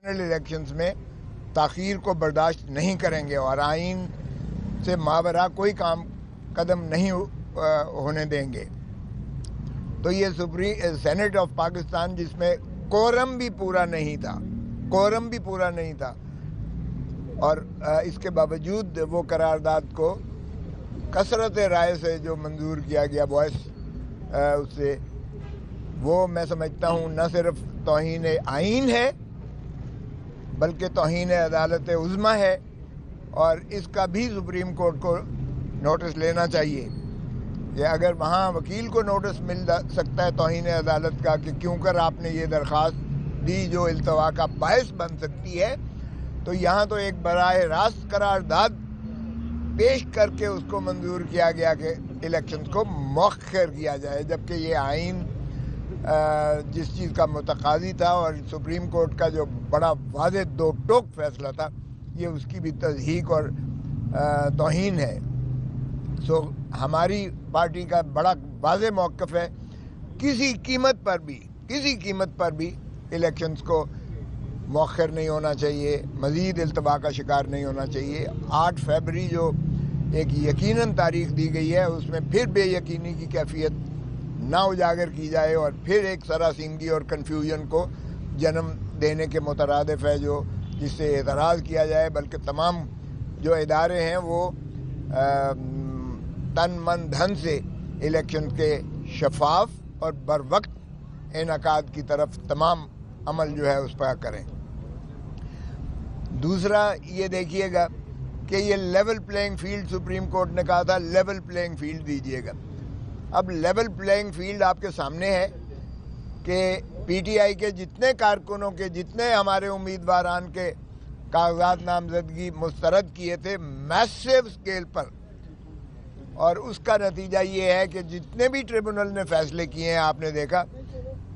Elections میں تاخیر کو برداشت نہیں کریں گے اور آئین سے ماورا کوئی قدم نہیں ہونے دیں گے. تو یہ سینٹ آف پاکستان جس میں کورم بھی پورا نہیں تھا اور اس کے باوجود وہ قرارداد کو کثرت رائے سے جو منظور کیا گیا وائس اس سے، وہ میں سمجھتا ہوں نہ صرف توہین آئین ہے بلکہ توہین عدالت عظمیٰ ہے، اور اس کا بھی سپریم کورٹ کو نوٹس لینا چاہیے کہ اگر وہاں وکیل کو نوٹس مل سکتا ہے توہین عدالت کا کہ کیوں کر آپ نے یہ درخواست دی جو التوا کا باعث بن سکتی ہے، تو یہاں تو ایک براہ راست قرارداد پیش کر کے اس کو منظور کیا گیا کہ الیکشنز کو مؤخر کیا جائے، جبکہ یہ آئین جس چیز کا متقاضی تھا اور سپریم کورٹ کا جو بڑا واضح دو ٹوک فیصلہ تھا، یہ اس کی بھی تضحیق اور توہین ہے. ہماری پارٹی کا بڑا واضح موقف ہے، کسی قیمت پر بھی الیکشنز کو مؤخر نہیں ہونا چاہیے، مزید التوا کا شکار نہیں ہونا چاہیے. 8 فروری جو ایک یقیناً تاریخ دی گئی ہے، اس میں پھر بے یقینی کی کیفیت نہ اجاگر کی جائے اور پھر ایک سراسیمگی اور کنفیوژن کو جنم دینے کے مترادف ہے جو جس سے اعتراض کیا جائے، بلکہ تمام جو ادارے ہیں وہ تن من دھن سے الیکشن کے شفاف اور بروقت انعقاد کی طرف تمام عمل جو ہے اس پر کریں. دوسرا یہ دیکھیے گا کہ یہ level playing field supreme court نے کہا تھا لیول پلینگ فیلڈ دیجیے گا. اب لیول پلینگ فیلڈ آپ کے سامنے ہے کہ پی ٹی آئی کے جتنے کارکنوں کے جتنے ہمارے امیدواران کے کاغذات نامزدگی مسترد کیے تھے میسو سکیل پر، اور اس کا نتیجہ یہ ہے کہ جتنے بھی ٹریبونل نے فیصلے کیے ہیں آپ نے دیکھا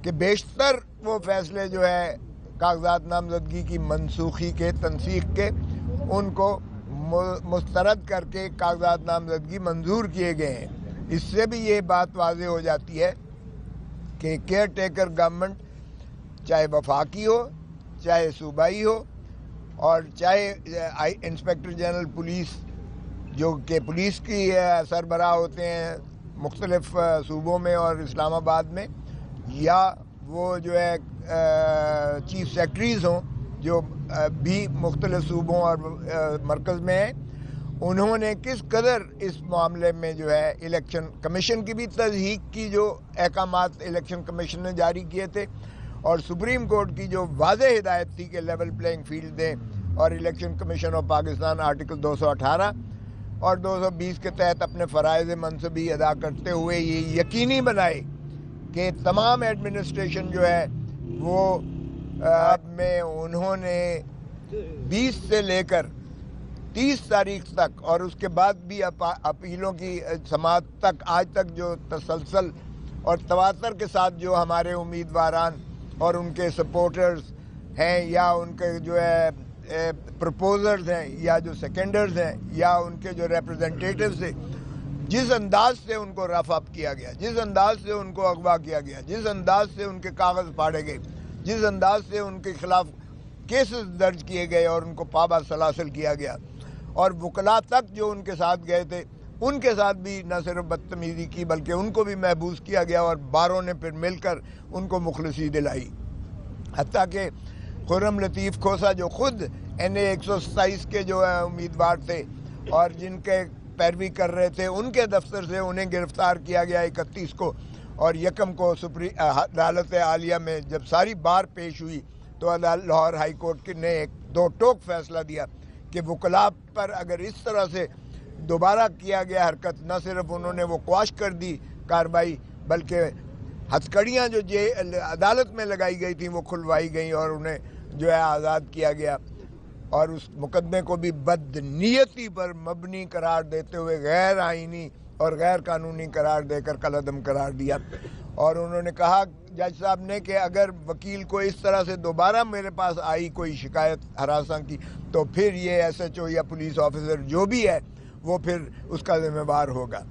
کہ بیشتر وہ فیصلے جو ہے کاغذات نامزدگی کی منسوخی کے تنسیخ کے ان کو مسترد کر کے کاغذات نامزدگی منظور کیے گئے ہیں. اس سے بھی یہ بات واضح ہو جاتی ہے کہ کیئر ٹیکر گورنمنٹ چاہے وفاقی ہو چاہے صوبائی ہو اور چاہے انسپیکٹر جنرل پولیس جو کہ پولیس کی سربراہ ہوتے ہیں مختلف صوبوں میں اور اسلام آباد میں، یا وہ جو ہے چیف سیکرٹریز ہوں جو بھی مختلف صوبوں اور مرکز میں ہیں، انہوں نے کس قدر اس معاملے میں جو ہے الیکشن کمیشن کی بھی تضحیق کی، جو احکامات الیکشن کمیشن نے جاری کیے تھے، اور سپریم کورٹ کی جو واضح ہدایت تھی کہ لیول پلینگ فیلڈ دیں، اور election commission of Pakistan article 218 اور 220 کے تحت اپنے فرائض منصبی ادا کرتے ہوئے یہ یقینی بنائے کہ تمام ایڈمنسٹریشن جو ہے وہ میں انہوں نے 20 سے لے کر 30 تاریخ تک اور اس کے بعد بھی اپیلوں کی سماعت تک آج تک جو تسلسل اور تواتر کے ساتھ جو ہمارے امیدواران اور ان کے سپورٹرز ہیں یا ان کے جو ہے پرپوزرز ہیں یا جو سیکنڈرز ہیں یا ان کے جو ریپرزنٹیٹیوز ہیں، جس انداز سے ان کو رف اپ کیا گیا، جس انداز سے ان کو اغوا کیا گیا، جس انداز سے ان کے کاغذ پھاڑے گئے، جس انداز سے ان کے خلاف کیسز درج کیے گئے اور ان کو پابا سلاسل کیا گیا، اور وکلاء تک جو ان کے ساتھ گئے تھے ان کے ساتھ بھی نہ صرف بدتمیزی کی بلکہ ان کو بھی محبوس کیا گیا، اور باروں نے پھر مل کر ان کو مخلصی دلائی. حتیٰ کہ خرم لطیف کھوسا جو خود NA 127 کے جو امیدوار تھے اور جن کے پیروی کر رہے تھے، ان کے دفتر سے انہیں گرفتار کیا گیا 31 کو، اور یکم کو عدالت عالیہ میں جب ساری بار پیش ہوئی تو لاہور ہائی کورٹ نے ایک دو ٹوک فیصلہ دیا کہ وکلاء پر اگر اس طرح سے دوبارہ کیا گیا حرکت، نہ صرف انہوں نے وہ قواش کر دی کارروائی بلکہ ہتھکڑیاں جو عدالت میں لگائی گئی تھیں وہ کھلوائی گئیں اور انہیں جو ہے آزاد کیا گیا، اور اس مقدمے کو بھی بدنیتی پر مبنی قرار دیتے ہوئے غیر آئینی اور غیر قانونی قرار دے کر کالعدم قرار دیا. اور انہوں نے کہا جج صاحب نے کہ اگر وکیل کو اس طرح سے دوبارہ میرے پاس آئی کوئی شکایت ہراساں کی تو پھر یہ SHO یا پولیس آفیسر جو بھی ہے وہ پھر اس کا ذمہ دار ہوگا.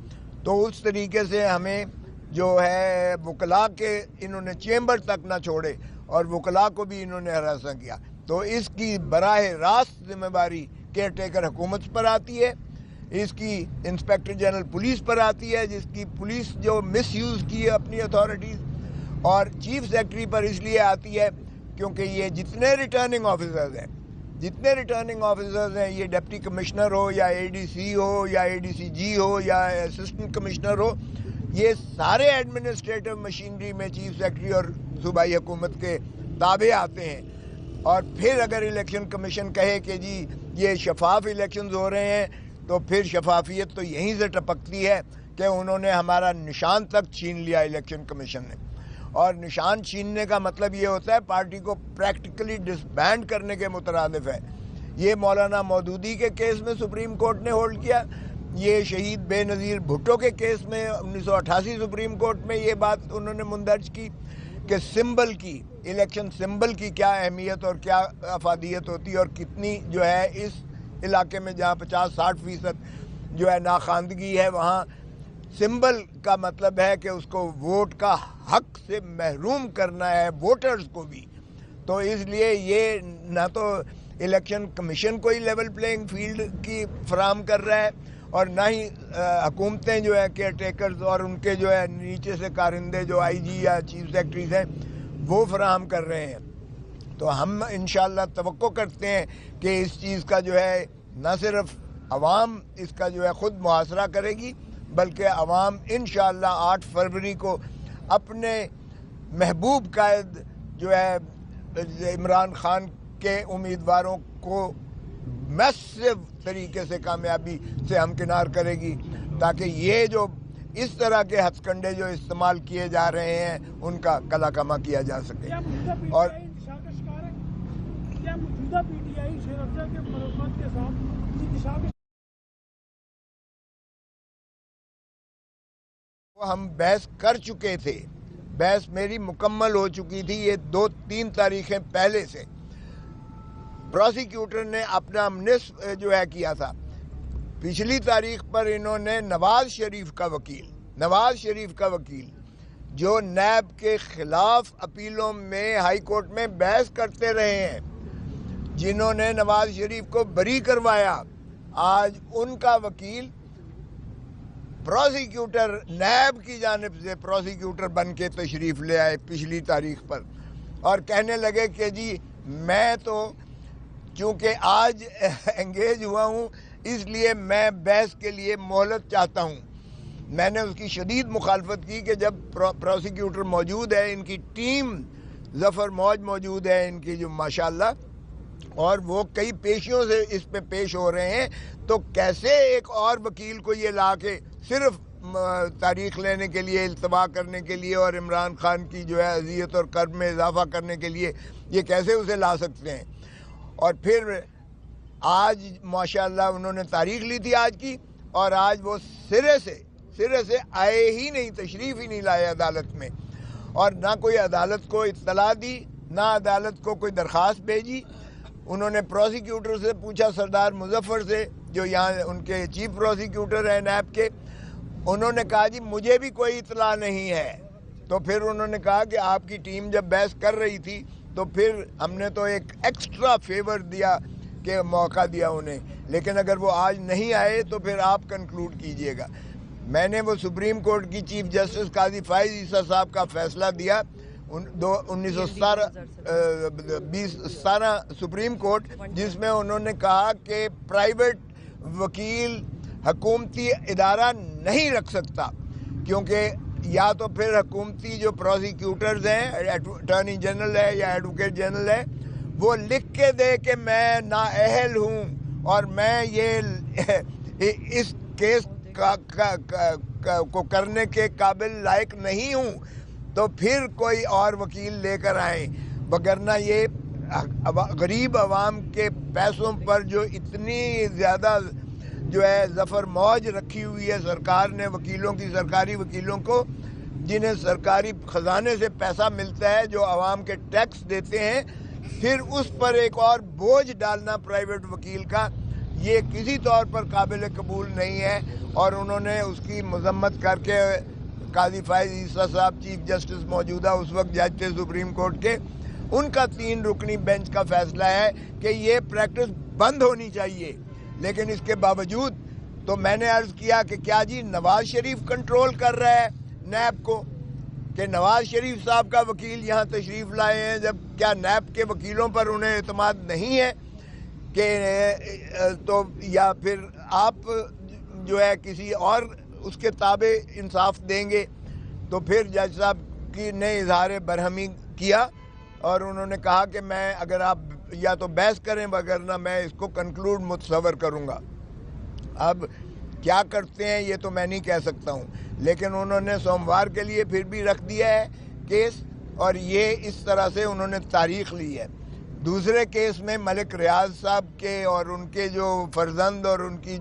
تو اس طریقے سے ہمیں جو ہے وکلاء کے انہوں نے چیمبر تک نہ چھوڑے اور وکلاء کو بھی انہوں نے ہراساں کیا. تو اس کی براہ راست ذمہ داری کیئر ٹیکر حکومت پر آتی ہے، اس کی انسپیکٹر جنرل پولیس پر آتی ہے، جس کی پولیس جو مس یوز کی ہے اپنی اتھارٹیز، اور چیف سیکرٹری پر اس لیے آتی ہے کیونکہ یہ جتنے ریٹرننگ آفیسرز ہیں یہ ڈپٹی کمشنر ہو یا اے ڈی سی ہو یا اے ڈی سی جی ہو یا اسسٹنٹ کمشنر ہو، یہ سارے ایڈمنسٹریٹو مشینری میں چیف سیکرٹری اور صوبائی حکومت کے تابع آتے ہیں۔ اور پھر اگر الیکشن کمیشن کہے کہ جی یہ شفاف الیکشنز ہو رہے ہیں تو پھر شفافیت تو یہیں سے ٹپکتی ہے کہ انہوں نے ہمارا نشان تک چھین لیا الیکشن کمیشن نے، اور نشان چھیننے کا مطلب یہ ہوتا ہے پارٹی کو پریکٹیکلی ڈسبینڈ کرنے کے مترادف ہے۔ یہ مولانا مودودی کے کیس میں سپریم کورٹ نے ہولڈ کیا، یہ شہید بے نظیر بھٹو کے کیس میں 1988 سپریم کورٹ میں یہ بات انہوں نے مندرج کی کہ سمبل کی، الیکشن سمبل کی کیا اہمیت اور کیا افادیت ہوتی ہے، اور کتنی جو ہے اس علاقے میں جہاں 50-60% جو ہے ناخواندگی ہے وہاں سمبل کا مطلب ہے کہ اس کو ووٹ کا حق سے محروم کرنا ہے ووٹرز کو بھی۔ تو اس لیے یہ نہ تو الیکشن کمیشن کوئی لیول پلینگ فیلڈ کی فراہم کر رہا ہے اور نہ ہی حکومتیں جو ہے کیئر ٹیکرز اور ان کے جو ہے نیچے سے کارندے جو آئی جی یا چیف سیکرٹریز ہیں وہ فراہم کر رہے ہیں۔ تو ہم انشاءاللہ توقع کرتے ہیں کہ اس چیز کا جو ہے نہ صرف عوام اس کا جو ہے خود محاصرہ کرے گی، بلکہ عوام انشاءاللہ 8 فروری کو اپنے محبوب قائد جو ہے عمران خان کے امیدواروں کو میسو طریقے سے کامیابی سے ہمکنار کرے گی، تاکہ یہ جو اس طرح کے ہتھ کنڈے جو استعمال کیے جا رہے ہیں ان کا کلا کما کیا جا سکے۔ اور ہم بحث کر چکے تھے، بحث میری مکمل ہو چکی تھی، یہ 2-3 تاریخیں پہلے سے پروسیکیوٹر نے اپنا نصف جو ہے کیا تھا۔ پچھلی تاریخ پر انہوں نے نواز شریف کا وکیل جو نیب کے خلاف اپیلوں میں ہائی کورٹ میں بحث کرتے رہے ہیں، جنہوں نے نواز شریف کو بری کروایا، آج ان کا وکیل پروسیکیوٹر نیب کی جانب سے پروسیکیوٹر بن کے تشریف لے آئے پچھلی تاریخ پر، اور کہنے لگے کہ جی میں تو چونکہ آج انگیج ہوا ہوں اس لیے میں بحث کے لیے مہلت چاہتا ہوں۔ میں نے اس کی شدید مخالفت کی کہ جب پروسیکیوٹر موجود ہے، ان کی ٹیم ظفر موج موجود ہے ان کی جو ماشاءاللہ، اور وہ کئی پیشیوں سے اس پہ پیش ہو رہے ہیں، تو کیسے ایک اور وکیل کو یہ لا کے صرف تاریخ لینے کے لیے، التوا کرنے کے لیے اور عمران خان کی جو ہے اذیت اور کرب میں اضافہ کرنے کے لیے یہ کیسے اسے لا سکتے ہیں؟ اور پھر آج ماشاءاللہ انہوں نے تاریخ لی تھی آج کی، اور آج وہ سرے سے آئے ہی نہیں، تشریف ہی نہیں لائے عدالت میں، اور نہ کوئی عدالت کو اطلاع دی، نہ عدالت کو کوئی درخواست بھیجی۔ انہوں نے پروسیکیوٹر سے پوچھا، سردار مظفر سے جو یہاں ان کے چیف پروسیکیوٹر ہیں نیب کے، انہوں نے کہا جی مجھے بھی کوئی اطلاع نہیں ہے۔ تو پھر انہوں نے کہا کہ آپ کی ٹیم جب بحث کر رہی تھی تو پھر ہم نے تو ایک ایکسٹرا فیور دیا کہ موقع دیا انہیں، لیکن اگر وہ آج نہیں آئے تو پھر آپ کنکلوڈ کیجئے گا۔ میں نے وہ سپریم کورٹ کی چیف جسٹس قاضی فائز عیسیٰ صاحب کا فیصلہ دیا 1917 سپریم کورٹ، جس میں انہوں نے کہا کہ پرائیویٹ وکیل حکومتی ادارہ نہیں رکھ سکتا، کیونکہ یا تو پھر حکومتی جو پروسیکیوٹرز ہیں، اٹارنی جنرل ہے یا ایڈوکیٹ جنرل ہے، وہ لکھ کے دے کہ میں نااہل ہوں اور میں یہ اس کیس کو کرنے کے قابل لائق نہیں ہوں، تو پھر کوئی اور وکیل لے کر آئیں، وگرنہ یہ غریب عوام کے پیسوں پر جو اتنی زیادہ جو ہے ظفر موج رکھی ہوئی ہے سرکار نے وکیلوں کی، سرکاری وکیلوں کو، جنہیں سرکاری خزانے سے پیسہ ملتا ہے، جو عوام کے ٹیکس دیتے ہیں، پھر اس پر ایک اور بوجھ ڈالنا پرائیویٹ وکیل کا، یہ کسی طور پر قابل قبول نہیں ہے۔ اور انہوں نے اس کی مذمت کر کے قاضی فائز عیسیٰ صاحب چیف جسٹس موجودہ اس وقت جج تھے سپریم کورٹ کے، ان کا 3 رکنی بینچ کا فیصلہ ہے کہ یہ پریکٹس بند ہونی چاہیے. لیکن اس کے باوجود تو میں نے عرض کیا کہ کیا جی نواز شریف کنٹرول کر رہا ہے نیب کو, کہ نواز شریف صاحب کا وکیل یہاں تشریف لائے ہیں, جب کیا نیب کے وکیلوں پر انہیں اعتماد نہیں ہے کہ تو یا پھر آپ جو ہے کسی اور اس کے تابع انصاف دیں گے. تو پھر جج صاحب کی نے اظہار برہمی کیا اور انہوں نے کہا کہ میں اگر آپ یا تو بحث کریں وگرنہ میں اس کو کنکلوڈ متصور کروں گا. اب کیا کرتے ہیں یہ تو میں نہیں کہہ سکتا ہوں, لیکن انہوں نے سوموار کے لیے پھر بھی رکھ دیا ہے کیس, اور یہ اس طرح سے انہوں نے تاریخ لی ہے. دوسرے کیس میں ملک ریاض صاحب کے اور ان کے جو فرزند اور ان کی